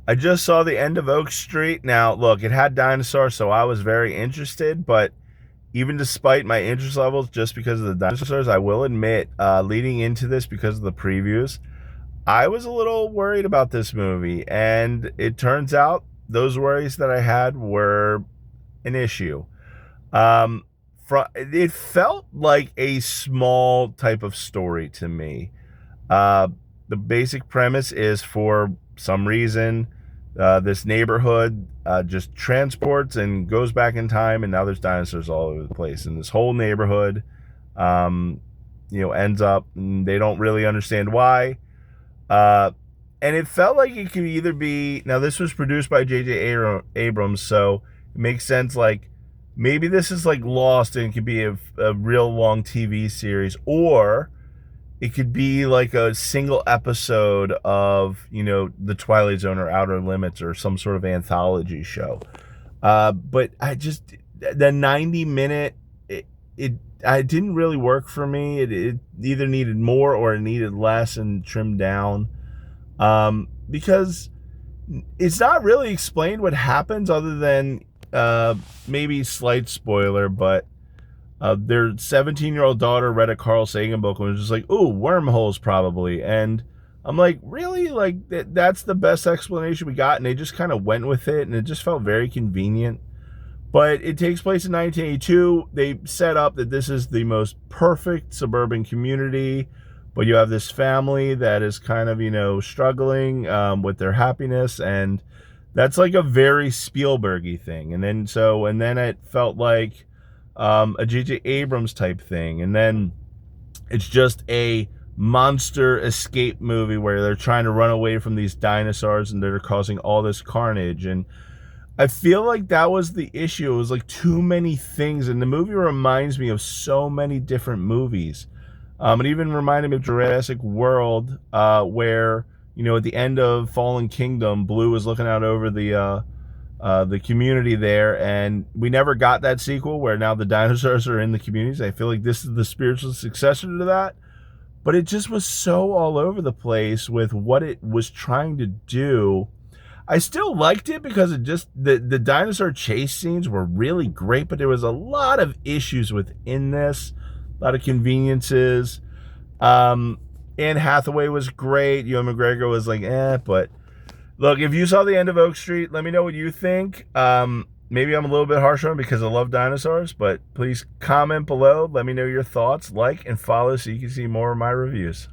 I just saw the end of Oak Street. Now, look, it had dinosaurs, so I was very interested, but even despite my interest levels, just because of the dinosaurs, I will admit, leading into this because of the previews, I was a little worried about this movie, and it turns out those worries that I had were an issue. Um, it felt like a small type of story to me. Uh, the basic premise is for some reason, this neighborhood just transports and goes back in time, and now there's dinosaurs all over the place. And this whole neighborhood, um, ends up, and they don't really understand why. Uh, and it felt like it could either be, now this was produced by J.J. Abrams, so it makes sense. Like maybe this is like Lost, and it could be a real long TV series, or it could be like a single episode of the Twilight Zone or Outer Limits or some sort of anthology show. But the 90-minute, it I didn't really work for me. It either needed more or it needed less and trimmed down, because it's not really explained what happens other than maybe slight spoiler, but their 17-year-old daughter read a Carl Sagan book and was just like, "Ooh, wormholes probably." And I'm like, really? Like that's the best explanation we got? And they just kind of went with it, and it just felt very convenient. But it takes place in 1982. They set up that this is the most perfect suburban community, but you have this family that is kind of, struggling with their happiness, and that's like a very Spielbergy thing. And then it felt like a J.J. Abrams type thing, and then it's just a monster escape movie where they're trying to run away from these dinosaurs and they're causing all this carnage. And I feel like that was the issue. It was like too many things, and the movie reminds me of so many different movies. It even reminded me of Jurassic World, where at the end of Fallen Kingdom, Blue was looking out over the community there, and we never got that sequel where now the dinosaurs are in the communities. I feel like this is the spiritual successor to that, but it just was so all over the place with what it was trying to do. I still liked it because it just the dinosaur chase scenes were really great, but there was a lot of issues within this, a lot of conveniences. Anne Hathaway was great. Ewan McGregor was like, but look, if you saw the end of Oak Street, let me know what you think. Maybe I'm a little bit harsh on it because I love dinosaurs, but please comment below. Let me know your thoughts, like, and follow so you can see more of my reviews.